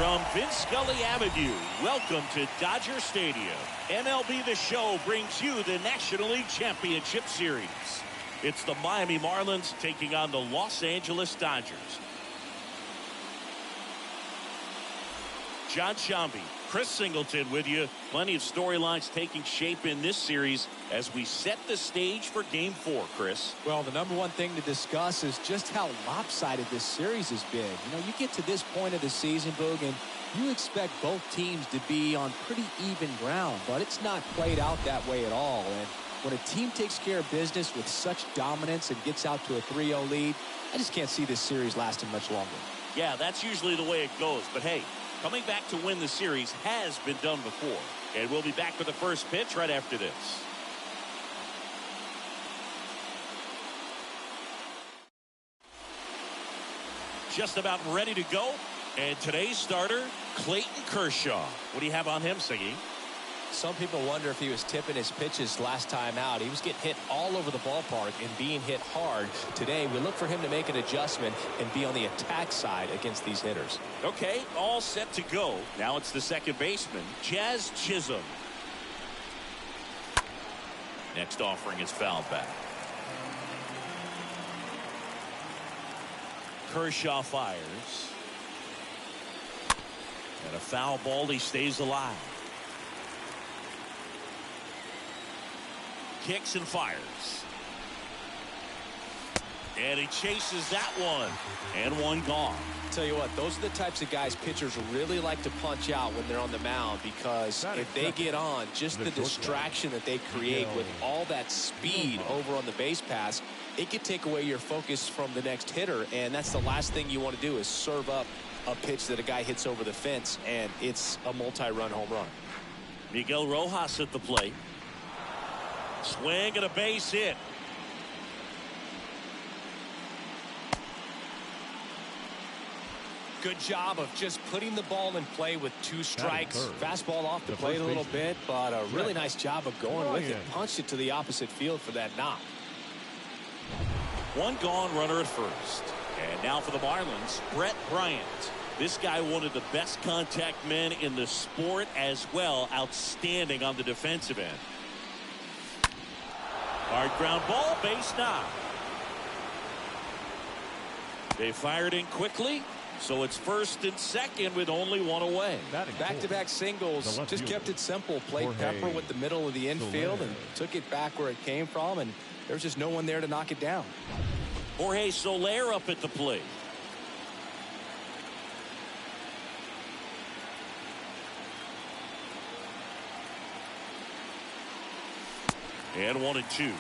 From Vince Scully Avenue, welcome to Dodger Stadium. MLB The Show brings you the National League Championship Series. It's the Miami Marlins taking on the Los Angeles Dodgers. John Shambi, Chris Singleton with you. Plenty of storylines taking shape in this series as we set the stage for Game 4, Chris. Well, the number one thing to discuss is just how lopsided this series has been. You know, you get to this point of the season, Boog, and you expect both teams to be on pretty even ground, but it's not played out that way at all. And when a team takes care of business with such dominance and gets out to a 3-0 lead, I just can't see this series lasting much longer. Yeah, that's usually the way it goes, but hey, coming back to win the series has been done before. And we'll be back for the first pitch right after this. Just about ready to go. And today's starter, Clayton Kershaw. What do you have on him, Siggy? Some people wonder if he was tipping his pitches last time out. He was getting hit all over the ballpark and being hit hard. Today, we look for him to make an adjustment and be on the attack side against these hitters. Okay, all set to go. Now it's the second baseman, Jazz Chisholm. Next offering is fouled back. Kershaw fires. And a foul ball, he stays alive. Kicks and fires. And he chases that one. And one gone. Tell you what, those are the types of guys pitchers really like to punch out when they're on the mound, because if they get on, just the distraction that they create with all that speed over on the base pass, it could take away your focus from the next hitter, and that's the last thing you want to do is serve up a pitch that a guy hits over the fence, and it's a multi-run home run. Miguel Rojas at the plate. Swing and a base hit. Good job of just putting the ball in play with 2 strikes. Fastball off the plate a little bit, but a really nice job of going with it. Punched it to the opposite field for that knock. One gone, runner at first. And now for the Marlins, Brett Bryant. This guy, one of the best contact men in the sport as well. Outstanding on the defensive end. Hard ground ball, base knock. They fired in quickly, so it's first and second with only one away. Back-to-back singles, just kept it simple. Played Pepper with the middle of the infield and took it back where it came from, and there's just no one there to knock it down. Jorge Soler up at the plate. And 1-2.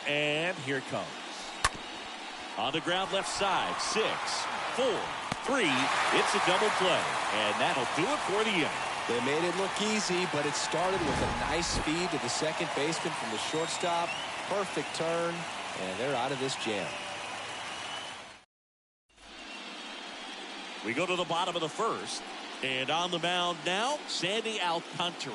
And here it comes. On the ground left side. 6, 4, 3. It's a double play. And that'll do it for the inning. They made it look easy, but it started with a nice feed to the second baseman from the shortstop. Perfect turn, and they're out of this jam. We go to the bottom of the first, and on the mound now, Sandy Alcantara.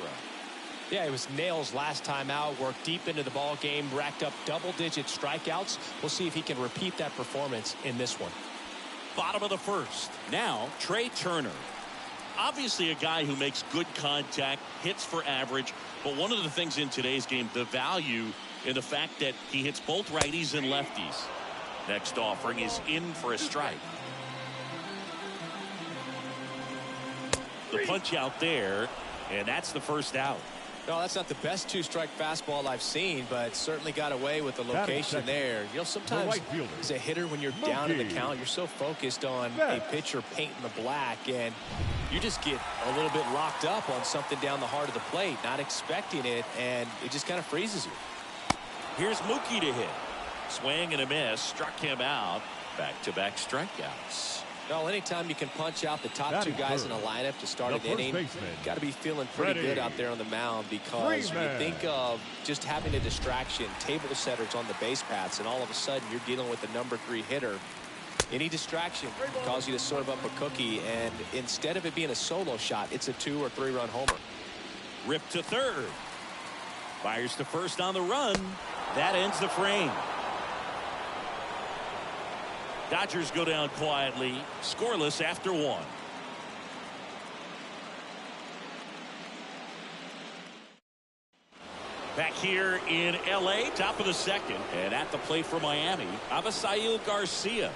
Yeah, it was nails last time out, worked deep into the ball game, racked up double-digit strikeouts. We'll see if he can repeat that performance in this one. Bottom of the first. Now, Trey Turner. Obviously a guy who makes good contact, hits for average, but one of the things in today's game, the value in the fact that he hits both righties and lefties. Next offering is in for a strike. The punch out there, and that's the first out. No, that's not the best 2-strike fastball I've seen, but certainly got away with the location there. You know, sometimes as a hitter, when you're down in the count, you're so focused on a pitcher painting the black, and you just get a little bit locked up on something down the heart of the plate, not expecting it, and it just kind of freezes you. Here's Mookie to hit. Swing and a miss, struck him out. Back-to-back strikeouts. Well, anytime you can punch out the top 2 guys in a lineup to start an inning, got to be feeling pretty good out there on the mound, because when you think of just having a distraction, table setters on the base paths, and all of a sudden you're dealing with the number 3 hitter, Any distraction can cause you to serve up a cookie, and instead of it being a solo shot, it's a 2 or 3 run homer. Ripped to third. Fires to first on the run. That ends the frame. Dodgers go down quietly, scoreless after 1. Back here in L.A., top of the second. And at the plate for Miami, Avisail Garcia.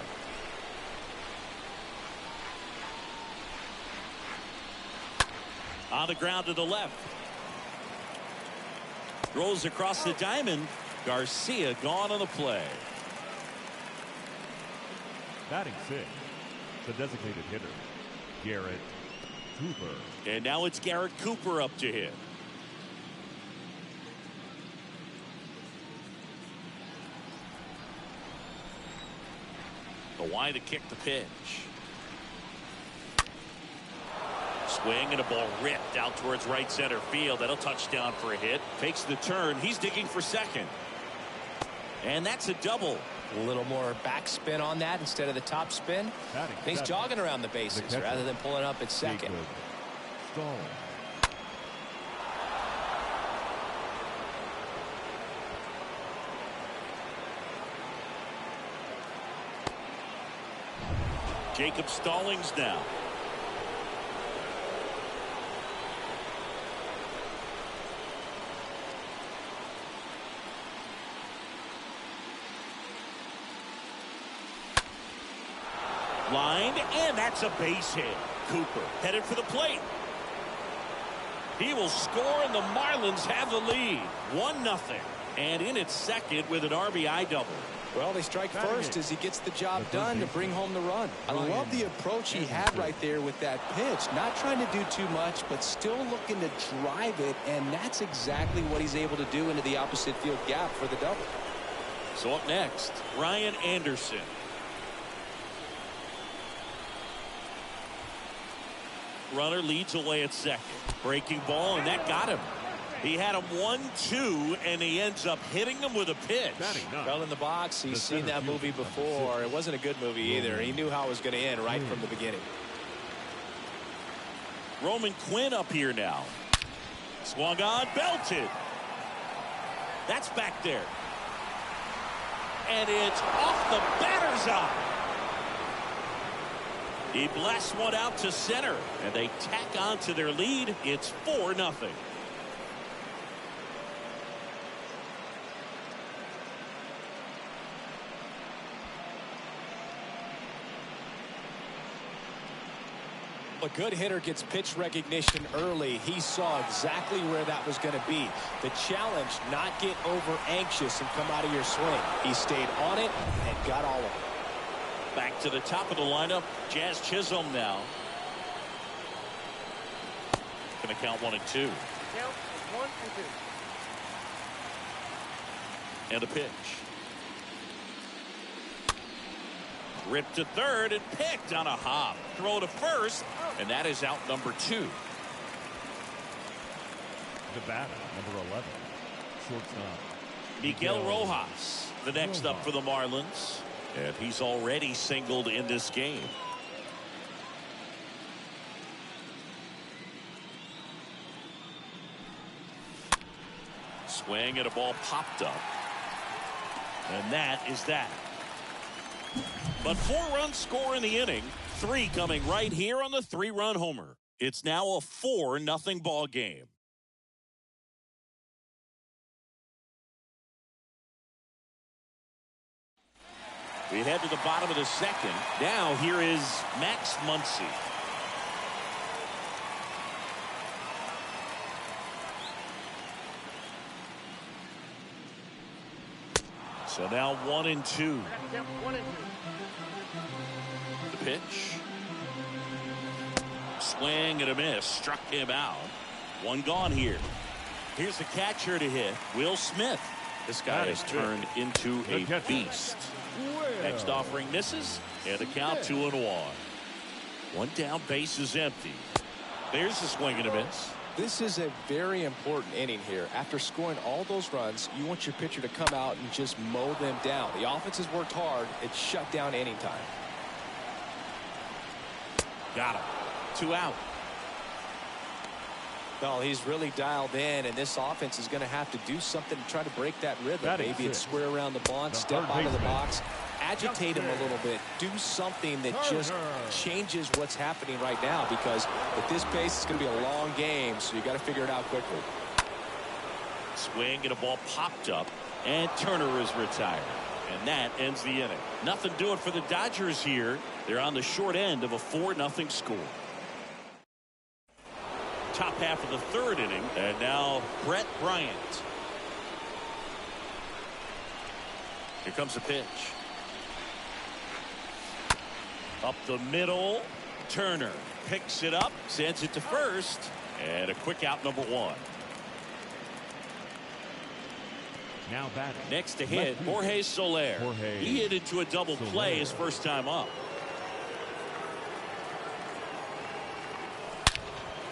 On the ground to the left. Rolls across the diamond. Garcia gone on the play. Batting 6, the designated hitter, Garrett Cooper. And now it's Garrett Cooper up to hit. The wide to kick the pitch. Swing and a ball ripped out towards right center field. That'll touch down for a hit. Takes the turn. He's digging for second. And that's a double. A little more backspin on that instead of the top spin. He's jogging around the bases rather than pulling up at second. Jacob Stallings now. Lined, and that's a base hit. Cooper headed for the plate. He will score, and the Marlins have the lead. 1-0. And in its second with an RBI double. Well, they strike first as he gets the job done to bring home the run. I love the approach he had right there with that pitch. Not trying to do too much, but still looking to drive it, and that's exactly what he's able to do into the opposite field gap for the double. So up next, Ryan Anderson. Runner leads away at second. Breaking ball, and that got him. He had him 1-2, and he ends up hitting him with a pitch. Fell in the box. He's seen that movie before. It wasn't a good movie either. He knew how it was going to end right from the beginning. Roman Quinn up here now. Swung on, belted. That's back there. And it's off the batter's eye. He blasts one out to center, and they tack on to their lead. It's 4-0. A good hitter gets pitch recognition early. He saw exactly where that was going to be. The challenge, not get over anxious and come out of your swing. He stayed on it and got all of it. Back to the top of the lineup, Jazz Chisholm now. Going to count 1 and 2. Count 1 and 2. And a pitch. Ripped to third and picked on a hop. Throw to first, and that is out number 2. The batter, number 11, shortstop Miguel Rojas, the next up for the Marlins. And he's already singled in this game. Swing and a ball popped up. And that is that. But 4 runs score in the inning. 3 coming right here on the 3-run homer. It's now a 4-0 ball game. We head to the bottom of the second. Now here is Max Muncy. So now 1 and 2. 1 and 2. The pitch. Swing and a miss. Struck him out. 1 gone here. Here's the catcher to hit. Will Smith. This guy has turned into a beast. Next offering misses. And the count 2-1. 1 down, base is empty. There's the swing and a miss. This is a very important inning here. After scoring all those runs, you want your pitcher to come out and just mow them down. The offense has worked hard. It's shut down inning time. Got him. 2 out. Well, he's really dialed in, and this offense is going to have to do something to try to break that rhythm. Maybe it's square around the bunt, step out of the box, agitate him a little bit, do something that just changes what's happening right now, because at this pace, it's going to be a long game, so you got to figure it out quickly. Swing and a ball popped up, and Turner is retired. And that ends the inning. Nothing doing for the Dodgers here. They're on the short end of a 4-0 score. Top half of the third inning, and now Brett Bryant. Here comes the pitch. Up the middle. Turner picks it up, sends it to first, and a quick out, number 1. Now batting. Next to hit, Jorge Soler. He hit into a double play his first time up.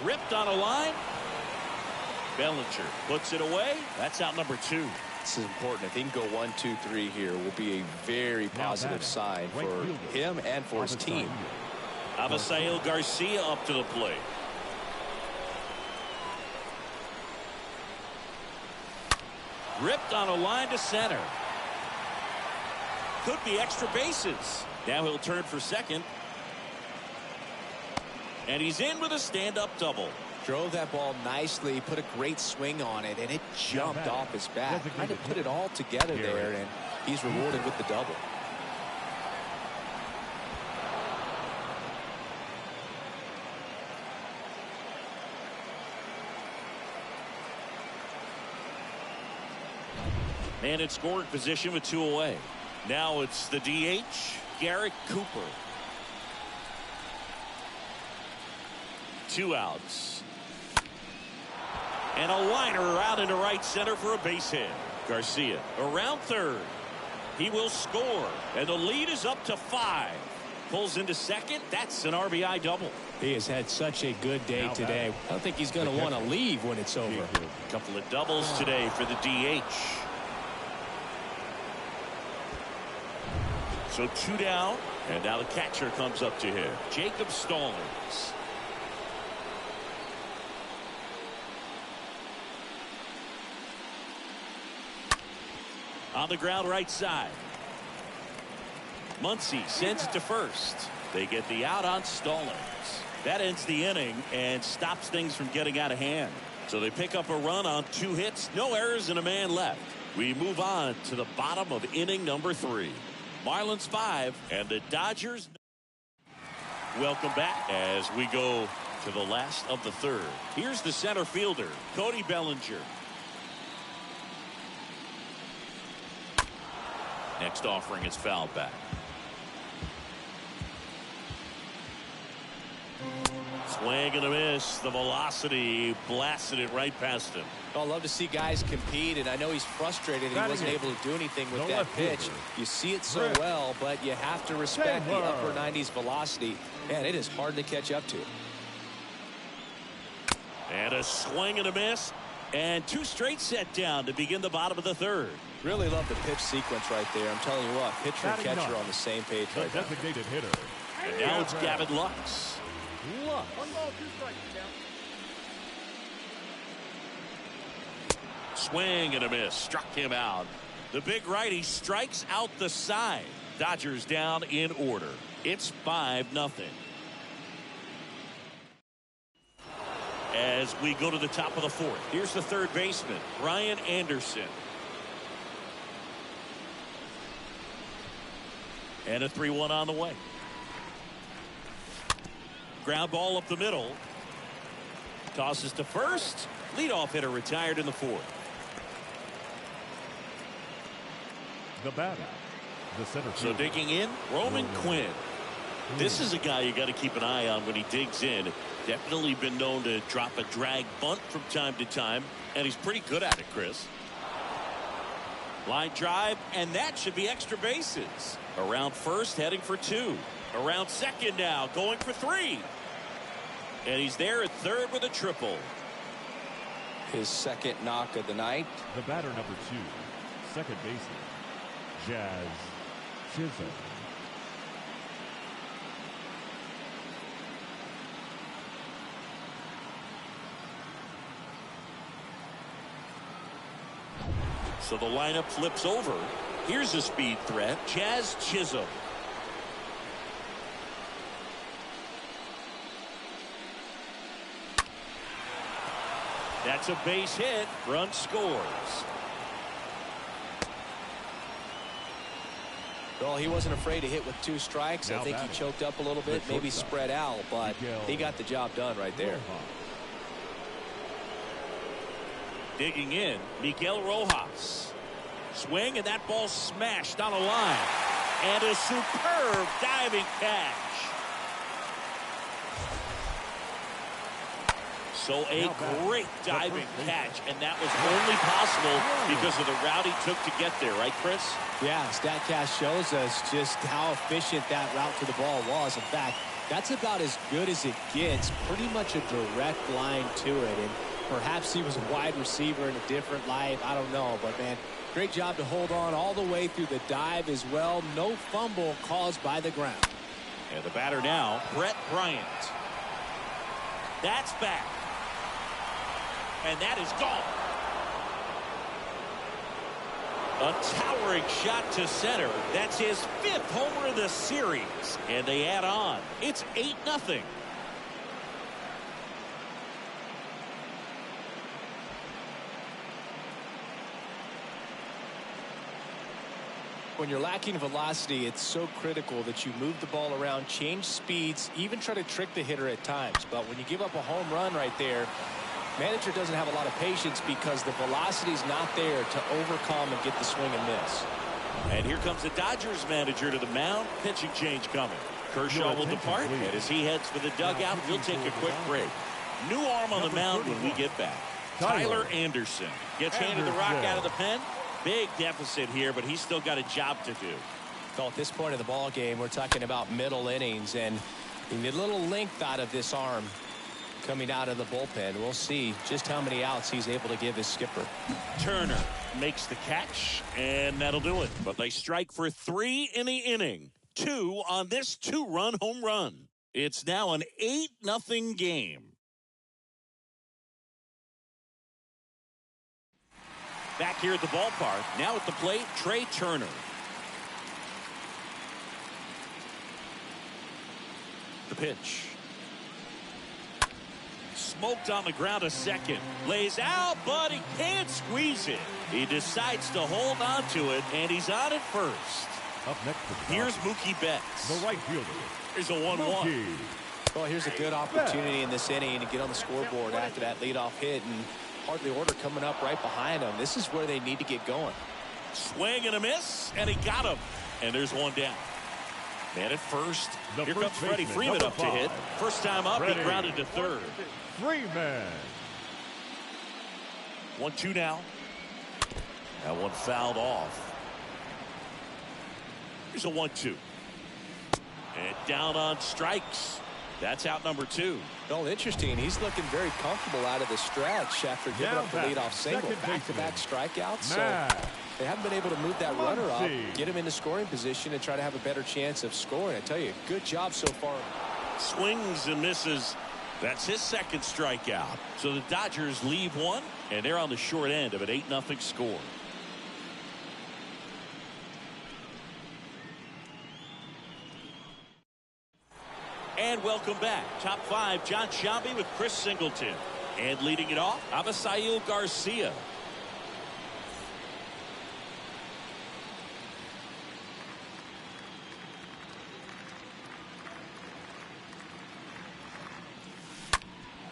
Ripped on a line. Bellinger puts it away. That's out number 2. This is important. If he can go 1, 2, 3 here, will be a very positive sign for him and for his team. Avisail Garcia up to the plate. Ripped on a line to center. Could be extra bases. Now he'll turn for second. And he's in with a stand-up double. Drove that ball nicely, put a great swing on it, and it jumped off his bat. Trying to put it all together there, and he's rewarded with the double. Man in scoring position with 2 away. Now it's the DH, Garrett Cooper. 2 outs. And a liner out into right center for a base hit. Garcia around third. He will score. And the lead is up to 5. Pulls into second. That's an RBI double. He has had such a good day today. I don't think he's going to want to leave when it's over. A couple of doubles today for the DH. So 2 down. And now the catcher comes up to him. Jacob Stallings. On the ground right side. Muncy sends it to first. They get the out on Stallings. That ends the inning and stops things from getting out of hand. So they pick up a run on 2 hits, no errors, and a man left. We move on to the bottom of inning number 3. Marlins 5 and the Dodgers. Welcome back as we go to the last of the third. Here's the center fielder, Cody Bellinger. Next offering is fouled back. Swing and a miss. The velocity blasted it right past him. I love to see guys compete, and I know he's frustrated that he wasn't able to do anything with that pitch. You see it so well, but you have to respect the upper 90s velocity. Man, it is hard to catch up to. And a swing and a miss. And 2 straight set down to begin the bottom of the third. Really love the pitch sequence right there. I'm telling you what, pitcher and catcher on the same page right now. Designated hitter. And now it's Gavin Lux. 1 ball, 2 strikes. Swing and a miss. Struck him out. The big righty strikes out the side. Dodgers down in order. It's 5-0. As we go to the top of the 4th. Here's the third baseman, Brian Anderson. And a 3-1 on the way. Ground ball up the middle. Tosses to first. Leadoff hitter retired in the 4th. The batter. The center So fielder. digging in, Roman Quinn. This is a guy you got to keep an eye on when he digs in. Definitely been known to drop a drag bunt from time to time, and he's pretty good at it, Chris. Line drive, and that should be extra bases. Around first, heading for 2. Around second now, going for 3. And he's there at third with a triple. His second knock of the night. The batter number 2. Second baseman. Jazz Chisholm. So the lineup flips over. Here's a speed threat, Jazz Chisholm. That's a base hit. Run scores. Well, he wasn't afraid to hit with 2 strikes. I think he choked up a little bit, maybe spread out, but he got the job done right there. Digging in, Miguel Rojas. Swing, and that ball smashed on a line. And a superb diving catch. So a great diving catch, and that was only possible because of the route he took to get there, right, Chris? Yeah, StatCast shows us just how efficient that route to the ball was. In fact, that's about as good as it gets. Pretty much a direct line to it, and perhaps he was a wide receiver in a different life. I don't know, but man, great job to hold on all the way through the dive as well. No fumble caused by the ground. And the batter now, Brett Bryant. That's back. And that is gone. A towering shot to center. That's his 5th homer of the series. And they add on. It's 8-0. When you're lacking velocity, it's so critical that you move the ball around, change speeds, even try to trick the hitter at times. But when you give up a home run right there, manager doesn't have a lot of patience because the velocity's not there to overcome and get the swing and miss. And here comes the Dodgers manager to the mound. Pitching change coming. Kershaw will depart, and as he heads for the dugout, we'll take a quick break. New arm on the mound when we get back. Tyler Anderson gets handed the rock out of the pen. Big deficit here, but he's still got a job to do. Well, at this point of the ball game, we're talking about middle innings, and you need a little length out of this arm coming out of the bullpen. We'll see just how many outs he's able to give his skipper. Turner makes the catch, and that'll do it. But they strike for 3 in the inning. 2 on this 2-run home run. It's now an 8-0 game. Back here at the ballpark, now at the plate, Trey Turner. The pitch. Smoked on the ground a second. Lays out, but he can't squeeze it. He decides to hold on to it, and he's on at first. Up next, here's Mookie Betts. the right fielder. Here's a 1-1. Well, here's a good opportunity in this inning to get on the scoreboard after that leadoff hit, and hardly order coming up right behind him. This is where they need to get going. Swing and a miss, and he got him. And there's one down. Man at first. Here comes Freddie Freeman up to hit. First time up, he grounded to third. Freeman. 1-2 now. That one fouled off. Here's a 1-2. And down on strikes. That's out number 2. Well, interesting. He's looking very comfortable out of the stretch after giving up the leadoff single. Back-to-back strikeouts. So they haven't been able to move that runner up, get him into scoring position, and try to have a better chance of scoring. I tell you, good job so far. Swings and misses. That's his 2nd strikeout. So the Dodgers leave one, and they're on the short end of an 8-0 score. And welcome back. Top 5, John Sciambi with Chris Singleton. And leading it off, Avisail Garcia.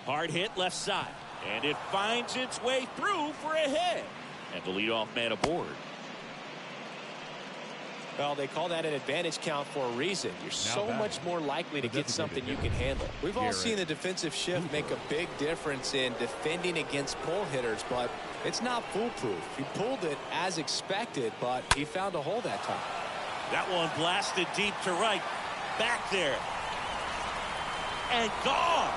Hard hit left side. And it finds its way through for a hit. And the leadoff man aboard. Well, they call that an advantage count for a reason. You're so much more likely to get something you can handle. We've all seen the defensive shift make a big difference in defending against pull hitters, but it's not foolproof. He pulled it as expected, but he found a hole that time. That one blasted deep to right. Back there. And gone.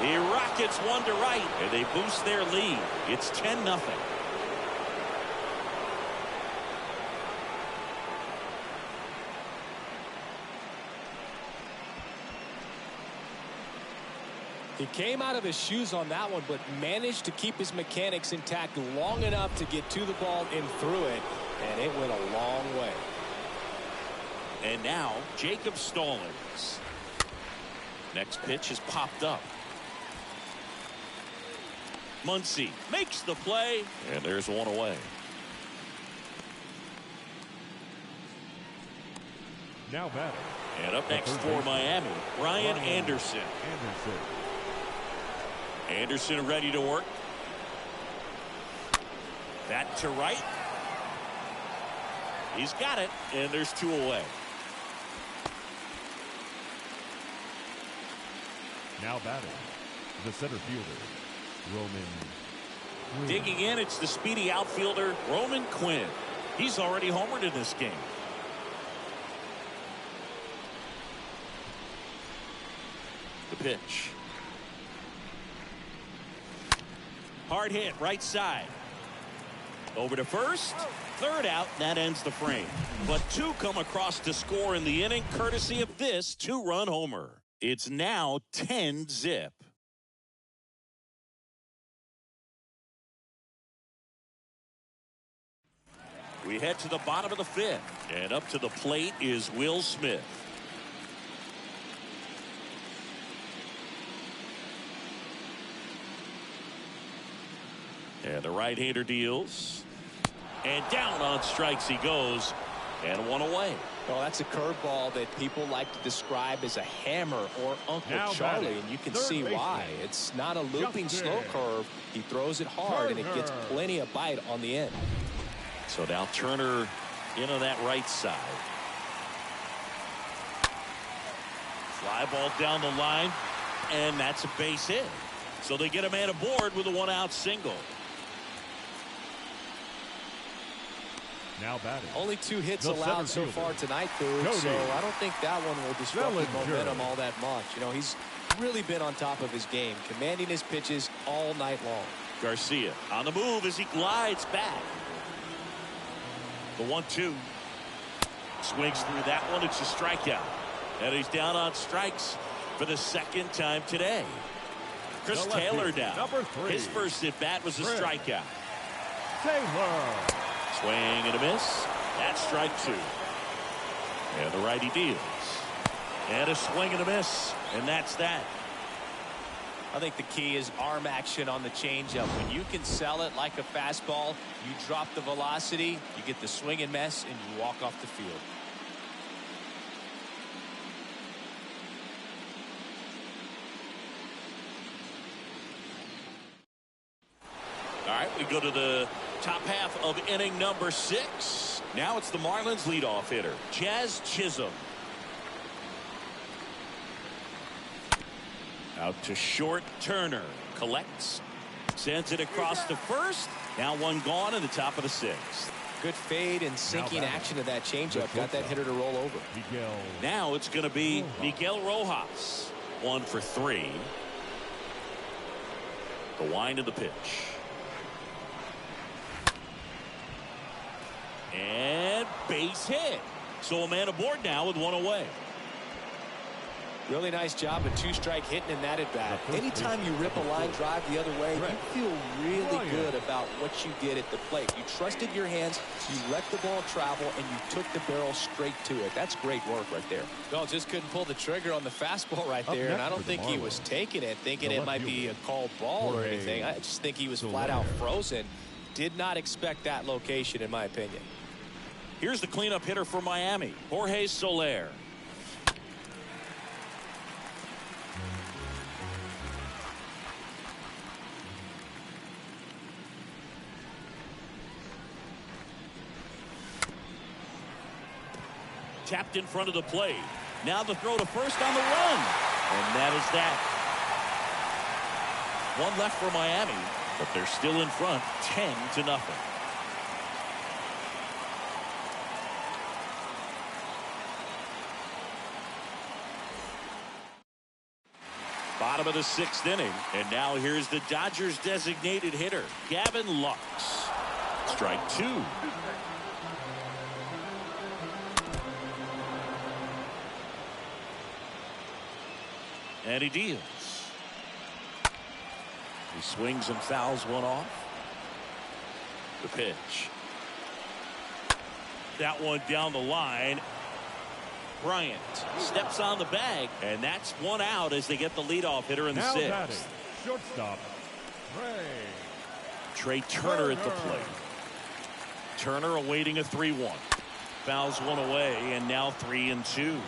The Rockets one to right, and they boost their lead. It's 10-0. He came out of his shoes on that one, but managed to keep his mechanics intact long enough to get to the ball and through it, and it went a long way. And now Jacob Stallings. Next pitch is popped up. Muncy makes the play, and there's one away. Now batting. And up next for Miami, Ryan Anderson. Anderson ready to work. That to right. He's got it, and there's two away. Now batting, the center fielder, Roman Quinn. Digging in, it's the speedy outfielder, Roman Quinn. He's already homered in this game. The pitch. Hard hit, right side. Over to first. Third out, that ends the frame. But two come across to score in the inning, courtesy of this two-run homer. It's now 10-zip. We head to the bottom of the fifth. And up to the plate is Will Smith. And the right-hander deals. And down on strikes he goes. And one away. Well, that's a curveball that people like to describe as a hammer or Uncle Now Charlie, batting, and you can third see baseman. why. It's not a looping Justin slow curve. He throws it hard, and it gets Turner. plenty of bite on the end. So now Turner in on that right side. Fly ball down the line, and that's a base hit. So they get a man aboard with a one-out single. Now batting. Only 2 hits The allowed center so fielder, far tonight, Boog, Cody so I don't think that one will disrupt his Bellinger. momentum all that much. You know, he's really been on top of his game, commanding his pitches all night long. Garcia on the move as he glides back. The 1-2. Swings through that one. It's a strikeout. And he's down on strikes for the second time today. Chris The lefty, Taylor down. number 3. His first at bat was a Chris strikeout. Taylor. Swing and a miss. That's strike 2. And the righty deals. And a swing and a miss. And that's that. I think the key is arm action on the changeup. When you can sell it like a fastball, you drop the velocity, you get the swing and miss, and you walk off the field. All right, we go to the top half of inning number 6. Now it's the Marlins leadoff hitter, Jazz Chisholm. Out to short, Turner collects, sends it across to first. Now one gone in the top of the 6th. Good fade and sinking batting. action of that changeup got that hitter to roll over. Miguel. Now it's going to be Miguel Rojas. 1 for 3. The wind of the pitch. And base hit. So a man aboard now with one away. Really nice job, a 2-strike hitting in that at bat. Anytime you rip a line drive the other way, you feel really good about what you did at the plate. You trusted your hands, you let the ball travel, and you took the barrel straight to it. That's great work right there. Well, just couldn't pull the trigger on the fastball right Up there, and next I don't for the think he was Marlins, taking it, thinking the it left might be a fielder, called ball or Jorge anything. I just think he was flat out frozen. Did not expect that location, in my opinion. Here's the cleanup hitter for Miami, Jorge Soler. Tapped in front of the plate. Now the throw to first on the run. And that is that. One left for Miami, but they're still in front 10-0. Bottom of the 6th inning. And now here's the Dodgers designated hitter, Gavin Lux. Strike 2. And he deals. He swings and fouls one off. The pitch. That one down the line. Bryant steps on the bag, and that's one out as they get the leadoff hitter in the Now sixth. batting, shortstop, Trey Turner at the plate. Turner awaiting a 3-1. Fouls one away, and now 3-2.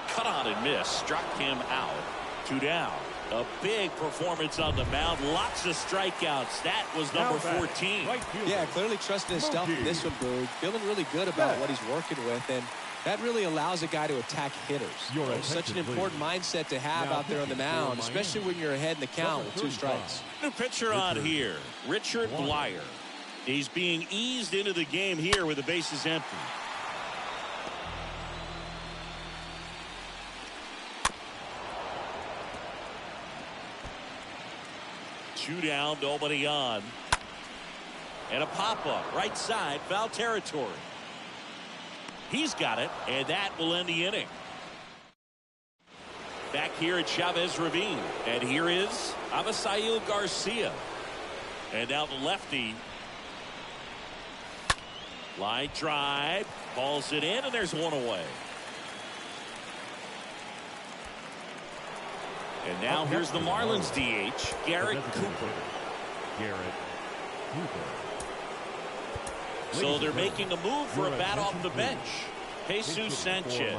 Cut on and miss. Struck him out. 2 down. A big performance on the mound. Lots of strikeouts. That was number 14. Yeah, clearly trusting his stuff in this one, Boog. Feeling really good about what he's working with, and that really allows a guy to attack hitters. Such an important mindset to have out there on the mound, especially when you're ahead in the count with 2 strikes. New pitcher on here, Richard Blyer. He's being eased into the game here with the bases empty. Two down, nobody on. And a pop-up, right side, foul territory. He's got it, and that will end the inning. Back here at Chavez Ravine, and here is Avisail Garcia. And now the lefty. Line drive, balls it in, and there's one away. And now here's the Marlins DH, Garrett Cooper. So they're making a move for a bat off the bench. Jesus Sanchez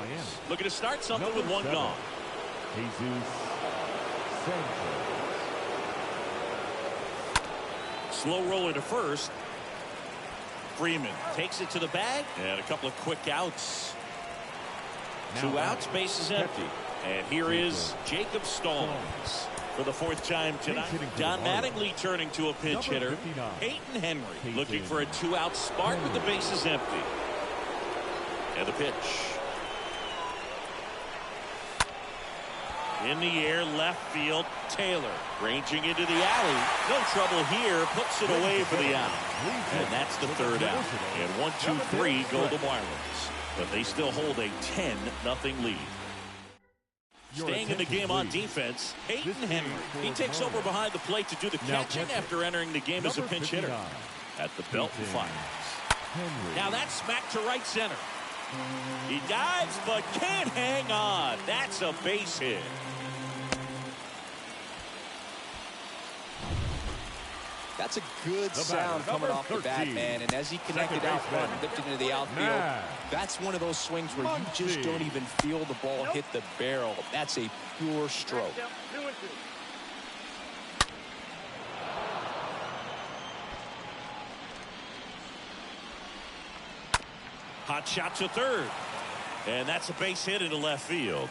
looking to start something with one gone. Jesus Sanchez. Slow roller to first. Freeman takes it to the bag, and a couple of quick outs. 2 outs, bases empty. And here is Jacob Stallings for the 4th time tonight. Don Mattingly turning to a pinch hitter. Peyton Henry looking for a 2-out spark with the bases empty. And the pitch. In the air, left field, Taylor ranging into the alley. No trouble here, puts it away for the out. And that's the 3rd out. And 1-2-3 go the Marlins. But they still hold a 10-0 lead. Staying in the game on defense, Peyton Henry. He takes over behind the plate to do the catching after entering the game as a pinch hitter. At the belt and fires. Now that's smacked to right center. He dives but can't hang on. That's a base hit. That's a good sound coming off the bat, man. And as he connected out front and lifted into the outfield, that's one of those swings where you just don't even feel the ball hit the barrel. That's a pure stroke. Hot shot to third. And that's a base hit into left field.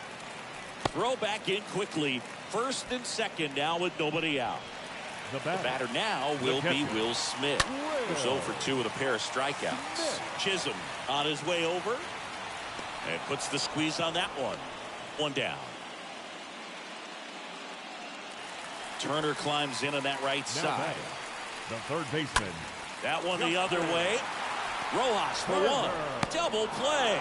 Throw back in quickly. First and second now with nobody out. The batter now will be Will Smith. Who's 0 for 2 with a pair of strikeouts. Chisholm on his way over. And puts the squeeze on that one. 1 down. Turner climbs in on that right side. The 3rd baseman. That one the other way. Rojas for 1. Double play.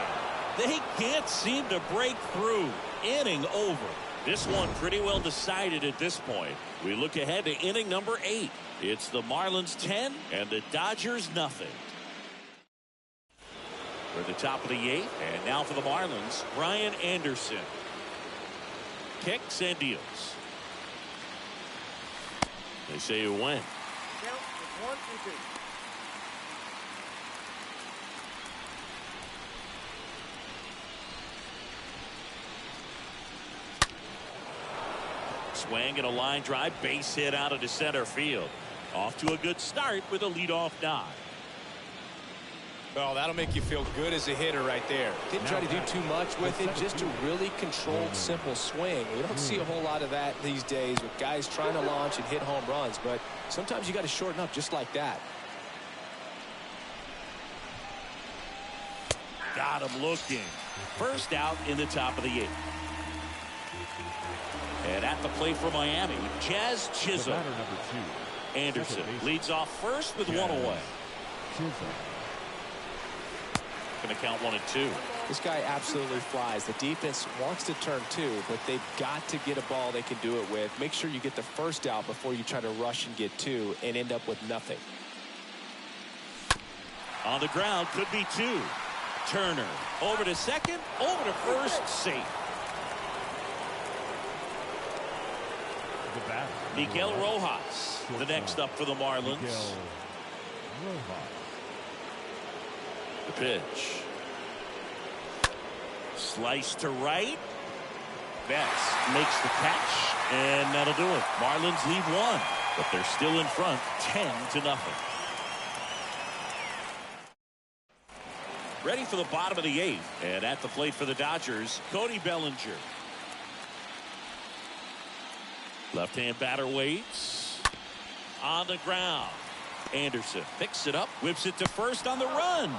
They can't seem to break through. Inning over. This one pretty well decided at this point. We look ahead to inning number 8. It's the Marlins 10 and the Dodgers nothing. We're at the top of the 8th, and now for the Marlins, Brian Anderson. Kicks and deals. They say you win. Count is 1 and 2. Swing and a line drive, base hit out into center field. Off to a good start with a leadoff dive. Well, that'll make you feel good as a hitter right there. Didn't try to do too much with it, just a really controlled, simple swing. We don't see a whole lot of that these days with guys trying to launch and hit home runs, but sometimes you got to shorten up just like that. Got him looking. First out in the top of the 8th. And at the plate for Miami, Jazz Chisholm. Anderson leads off first with 1 away. Going to count 1 and 2. This guy absolutely flies. The defense wants to turn two, but they've got to get a ball they can do it with. Make sure you get the first out before you try to rush and get two and end up with nothing. On the ground, could be two. Turner over to second, over to first, safe. Miguel Rojas, the next up for the Marlins. The pitch. Slice to right. Betts makes the catch, and that'll do it. Marlins lead one, but they're still in front, 10-0. Ready for the bottom of the eighth, and at the plate for the Dodgers, Cody Bellinger. Left-hand batter waits. On the ground. Anderson picks it up, whips it to first on the run,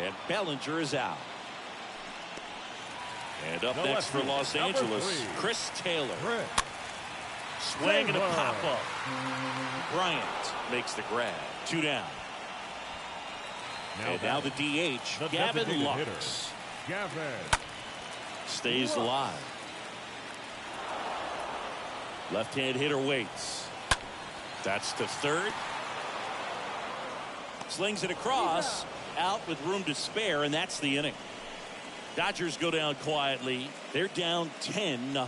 and Bellinger is out. And up next for Los Angeles, Chris Taylor. Swing and a pop-up. Bryant makes the grab. 2 down. And now the DH, Gavin Lux. Stays alive. Left-hand hitter waits. That's to third. Slings it across. Out with room to spare, and that's the inning. Dodgers go down quietly. They're down 10-0.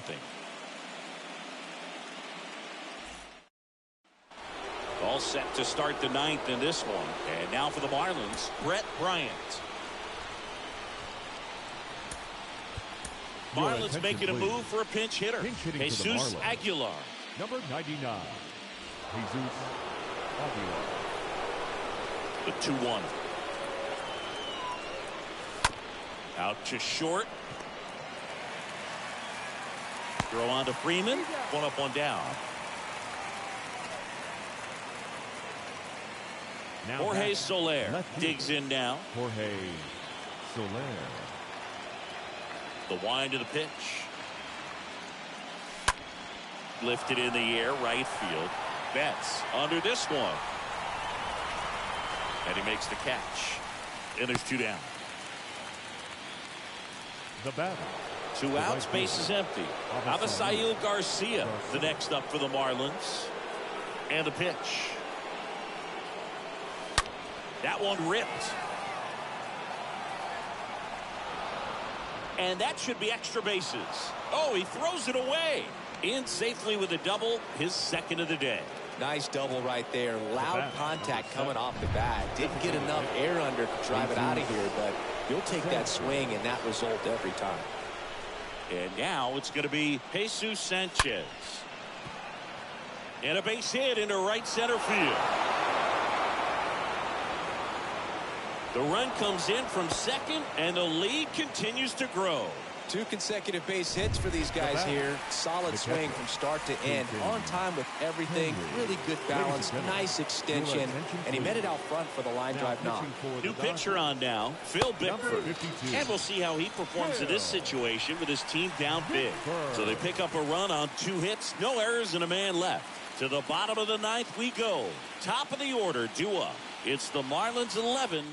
All set to start the ninth in this one. And now for the Marlins, Brett Bryant. Marlins making a move for a pinch hitter. Jesus Aguilar. Number 99. Jesus Aguilar. The 2-1. Out to short. Throw on to Freeman. 1 up, 1 down. Now Jorge Soler digs in now. Jorge Soler. The wind of the pitch. Lifted in the air, right field. Betts under this one. And he makes the catch. And there's 2 down. The batter. 2 outs, base is empty. Avisail Garcia, the next up for the Marlins. And the pitch. That one ripped. And that should be extra bases. Oh, he throws it away. In safely with a double, his second of the day. Nice double right there. Loud contact coming off the bat. Didn't get enough air under to drive it out of here, but you'll take that swing and that result every time. And now it's going to be Jesus Sanchez. And a base hit into right center field. The run comes in from second, and the lead continues to grow. 2 consecutive base hits for these guys here. Solid swing from start to end. On time with everything. Really good balance. Nice extension. And he met it out front for the line drive knock. New pitcher on now, Phil Bickford. And we'll see how he performs in this situation with his team down big. So they pick up a run on 2 hits, no errors, and a man left. To the bottom of the ninth we go. Top of the order, due up. It's the Marlins 11.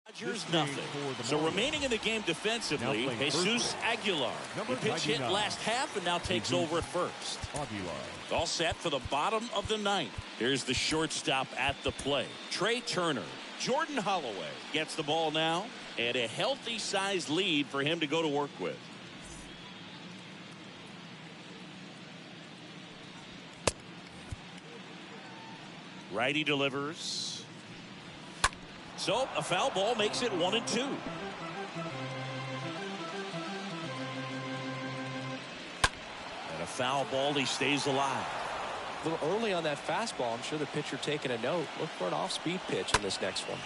Dodgers nothing. So remaining in the game defensively, Jesus Aguilar. He pitch hit last half and now takes over at first. All set for the bottom of the ninth. Here's the shortstop at the plate. Trey Turner. Jordan Holloway gets the ball now, and a healthy sized lead for him to go to work with. Righty delivers. So a foul ball makes it 1-2. And a foul ball, he stays alive. A little early on that fastball. I'm sure the pitcher taking a note. Look for an off-speed pitch in this next one.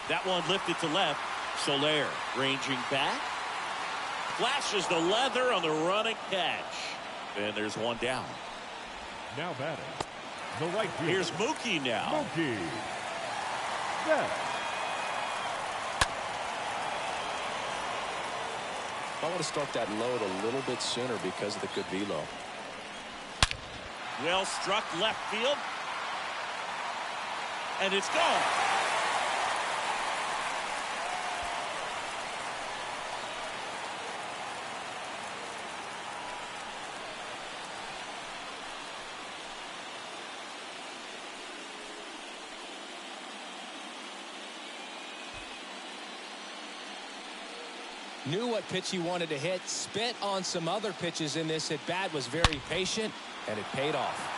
That one lifted to left. Soler ranging back. Flashes the leather on the running catch. And there's 1 down. Now batting. The right field. Here's Mookie now. Mookie. Betts. I want to start that load a little bit sooner because of the good velo. Well struck left field. And it's gone. Knew what pitch he wanted to hit, spent on some other pitches in this at bat, was very patient, and it paid off.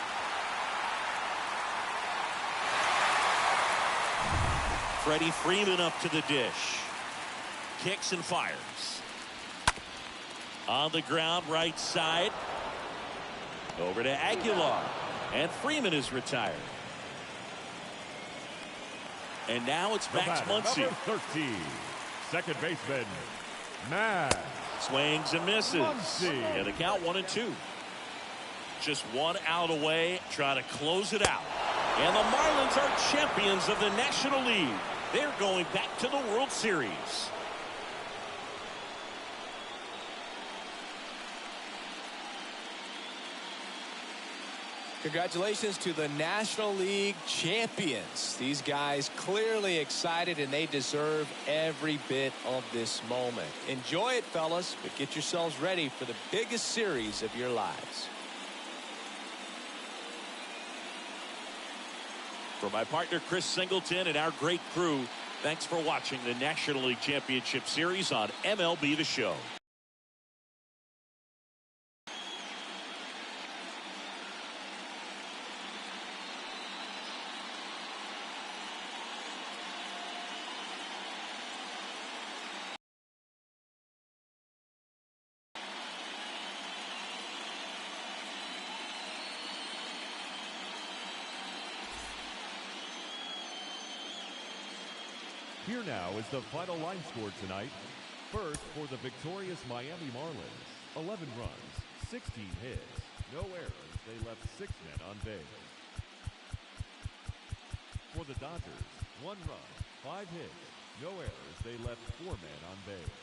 Freddie Freeman up to the dish. Kicks and fires. On the ground, right side. Over to Aguilar. And Freeman is retired. And now it's Max Muncy. Number 13, second baseman, Max. Swings and misses. Muncy. And the count 1-2. Just one out away. Try to close it out. And the Marlins are champions of the National League. They're going back to the World Series. Congratulations to the National League champions. These guys clearly excited, and they deserve every bit of this moment. Enjoy it, fellas, but get yourselves ready for the biggest series of your lives. For my partner Chris Singleton and our great crew, thanks for watching the National League Championship Series on MLB The Show. Here now is the final line score tonight. First, for the victorious Miami Marlins, 11 runs, 16 hits, no errors. They left 6 men on base. For the Dodgers, 1 run, 5 hits, no errors. They left 4 men on base.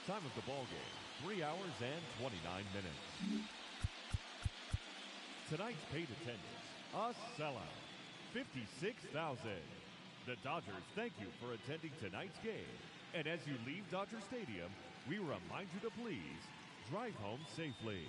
Time of the ball game, 3 hours and 29 minutes. Tonight's paid attendance, a sellout, 56,000. The Dodgers thank you for attending tonight's game. And as you leave Dodger Stadium, we remind you to please drive home safely.